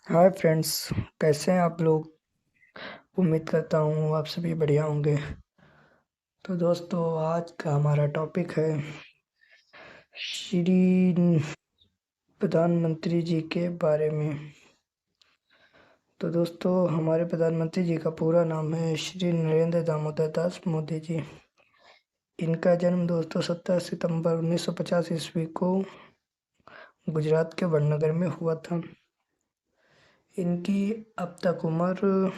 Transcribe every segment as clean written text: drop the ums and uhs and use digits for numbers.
Hi friends. कैसे हैं आप लोग? उम्मीद करता हूँ आप सभी बढ़िया होंगे। तो दोस्तों, आज का हमारा टॉपिक है श्री प्रधानमंत्री जी के बारे में। तो दोस्तों, हमारे प्रधानमंत्री जी का पूरा नाम है श्री नरेंद्र दामोदर दास मोदी जी। इनका जन्म दोस्तों 17 सितंबर 1950 ईस्वी को गुजरात के वडनगर में हुआ था। इनकी अब तक उम्र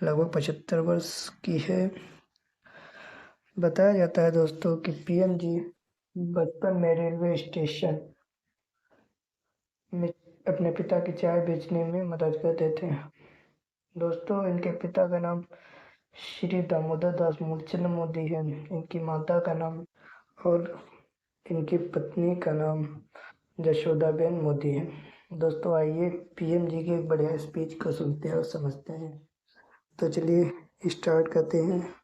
लगभग 75 वर्ष की है। बताया जाता है दोस्तों कि पीएम जी बचपन में रेलवे स्टेशन में अपने पिता की चाय बेचने में मदद करते थे। दोस्तों, इनके पिता का नाम श्री दामोदर दास मूलचंद मोदी है। इनकी माता का नाम और इनकी पत्नी का नाम जशोदाबेन मोदी है। दोस्तों, आइए पीएम जी के एक बढ़िया स्पीच को सुनते हैं और समझते हैं। तो चलिए स्टार्ट करते हैं।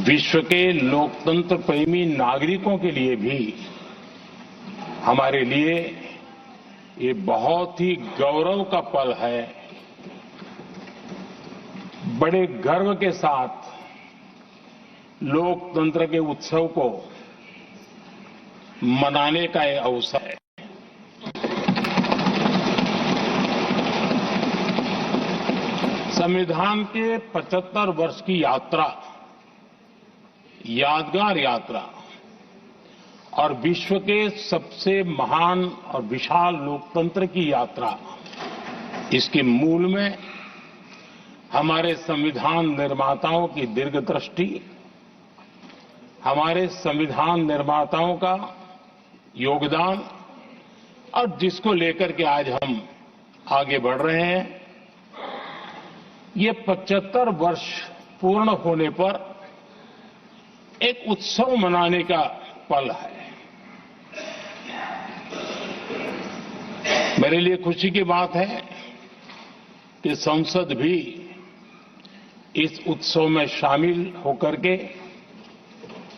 विश्व के लोकतंत्र प्रेमी नागरिकों के लिए भी हमारे लिए ये बहुत ही गौरव का पल है। बड़े गर्व के साथ लोकतंत्र के उत्सव को मनाने का ये अवसर है। संविधान के 75 वर्ष की यात्रा, यादगार यात्रा और विश्व के सबसे महान और विशाल लोकतंत्र की यात्रा, इसके मूल में हमारे संविधान निर्माताओं की दीर्घदृष्टि, हमारे संविधान निर्माताओं का योगदान और जिसको लेकर के आज हम आगे बढ़ रहे हैं, ये 75 वर्ष पूर्ण होने पर एक उत्सव मनाने का पल है। मेरे लिए खुशी की बात है कि संसद भी इस उत्सव में शामिल होकर के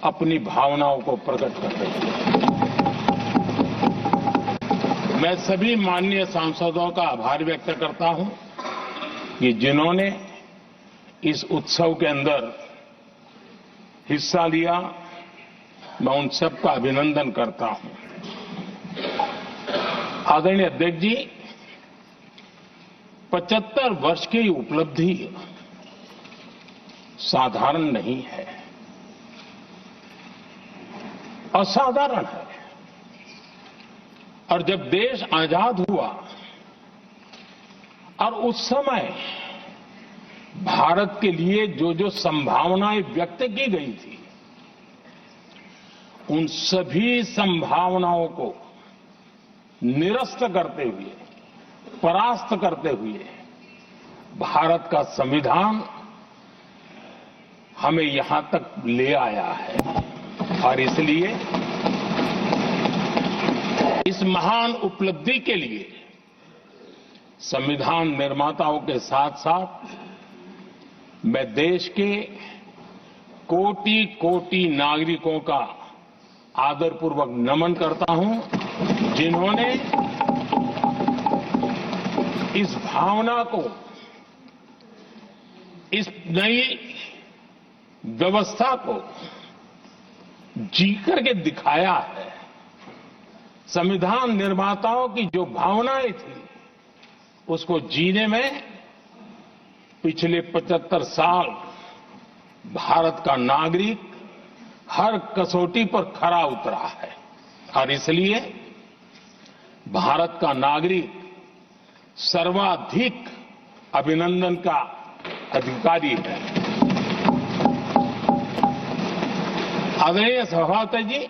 अपनी भावनाओं को प्रकट कर रही है। मैं सभी माननीय सांसदों का आभार व्यक्त करता हूं कि जिन्होंने इस उत्सव के अंदर हिस्सा लिया। मैं उन सबका अभिनंदन करता हूं। आदरणीय अध्यक्ष जी, 75 वर्ष की उपलब्धि साधारण नहीं है, असाधारण है। और जब देश आजाद हुआ और उस समय भारत के लिए जो जो संभावनाएं व्यक्त की गई थी, उन सभी संभावनाओं को निरस्त करते हुए, परास्त करते हुए भारत का संविधान हमें यहां तक ले आया है। और इसलिए इस महान उपलब्धि के लिए संविधान निर्माताओं के साथ साथ मैं देश के कोटि कोटि नागरिकों का आदरपूर्वक नमन करता हूं, जिन्होंने इस भावना को, इस नई व्यवस्था को जी करके दिखाया है। संविधान निर्माताओं की जो भावनाएं थी, उसको जीने में पिछले 75 साल भारत का नागरिक हर कसौटी पर खरा उतरा है। और इसलिए भारत का नागरिक सर्वाधिक अभिनंदन का अधिकारी है। आदरणीय सभापति जी,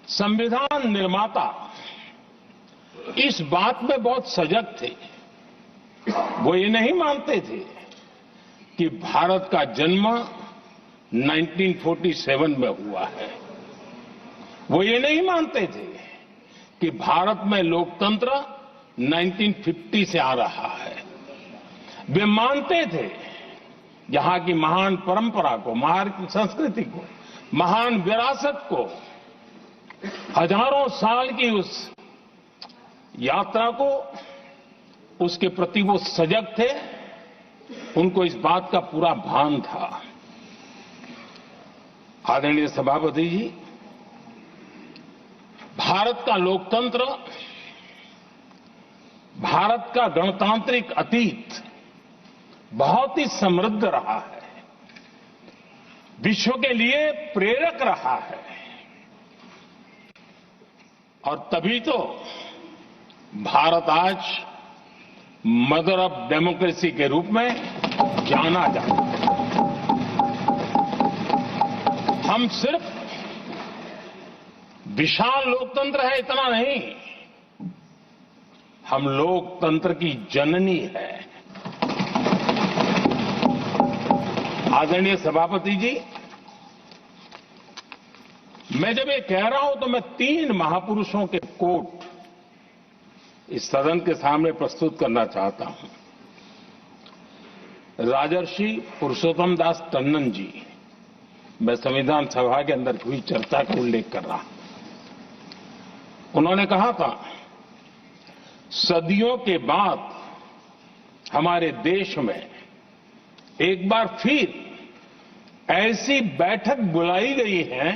संविधान निर्माता इस बात में बहुत सजग थे। वो ये नहीं मानते थे कि भारत का जन्म 1947 में हुआ है। वो ये नहीं मानते थे कि भारत में लोकतंत्र 1950 से आ रहा है। वे मानते थे यहां की महान परंपरा को, महान संस्कृति को, महान विरासत को, हजारों साल की उस यात्रा को उसके प्रति वो सजग थे, उनको इस बात का पूरा भान था। आदरणीय सभापति जी, भारत का लोकतंत्र, भारत का गणतांत्रिक अतीत बहुत ही समृद्ध रहा है, विश्व के लिए प्रेरक रहा है, और तभी तो भारत आज मदर ऑफ डेमोक्रेसी के रूप में जाना जाता है। हम सिर्फ विशाल लोकतंत्र है इतना नहीं, हम लोकतंत्र की जननी है। आदरणीय सभापति जी, मैं जब ये कह रहा हूं तो मैं 3 महापुरुषों के कोट इस सदन के सामने प्रस्तुत करना चाहता हूं। राजर्षि पुरुषोत्तम दास टंडन जी, मैं संविधान सभा के अंदर हुई चर्चा का उल्लेख कर रहा हूं। उन्होंने कहा था, सदियों के बाद हमारे देश में एक बार फिर ऐसी बैठक बुलाई गई है,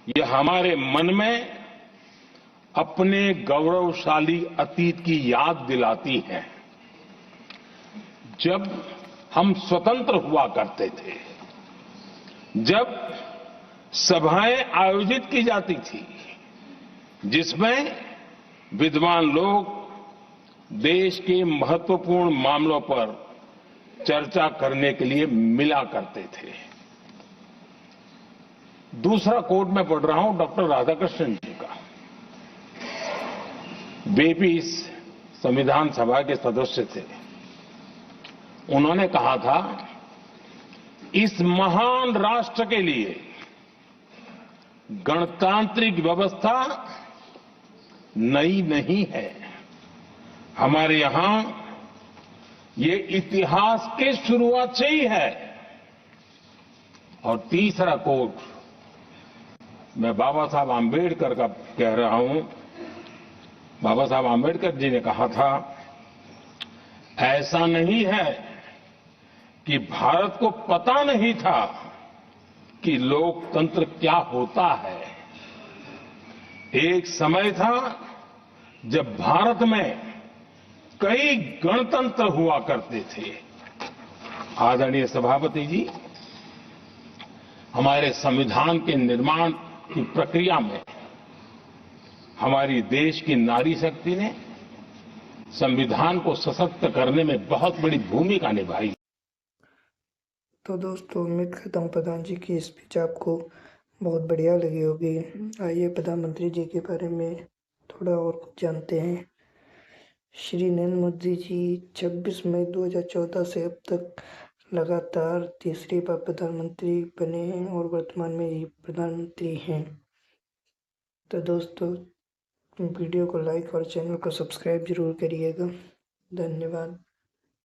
यह हमारे मन में अपने गौरवशाली अतीत की याद दिलाती है, जब हम स्वतंत्र हुआ करते थे, जब सभाएं आयोजित की जाती थी, जिसमें विद्वान लोग देश के महत्वपूर्ण मामलों पर चर्चा करने के लिए मिला करते थे। दूसरा कोट मैं पढ़ रहा हूं डॉक्टर राधाकृष्णन जी का। वे भी इस संविधान सभा के सदस्य थे। उन्होंने कहा था, इस महान राष्ट्र के लिए गणतांत्रिक व्यवस्था नई नहीं है, हमारे यहां ये इतिहास के शुरुआत से ही है। और तीसरा कोट मैं बाबा साहब आंबेडकर का कह रहा हूं। बाबा साहब आंबेडकर जी ने कहा था, ऐसा नहीं है कि भारत को पता नहीं था कि लोकतंत्र क्या होता है। एक समय था जब भारत में कई गणतंत्र हुआ करते थे। आदरणीय सभापति जी, हमारे संविधान के निर्माण की प्रक्रिया में हमारी देश की नारी शक्ति ने संविधान को सशक्त करने में बहुत बड़ी भूमिका निभाई। तो दोस्तों, उम्मीद करता हूँ प्रधान जी की स्पीच आपको बहुत बढ़िया लगी होगी। आइए प्रधानमंत्री जी के बारे में थोड़ा और कुछ जानते हैं। श्री नरेंद्र मोदी जी 26 मई 2014 से अब तक लगातार तीसरी बार प्रधानमंत्री बने हैं और वर्तमान में ये प्रधानमंत्री हैं। तो दोस्तों, वीडियो को लाइक और चैनल को सब्सक्राइब जरूर करिएगा। धन्यवाद।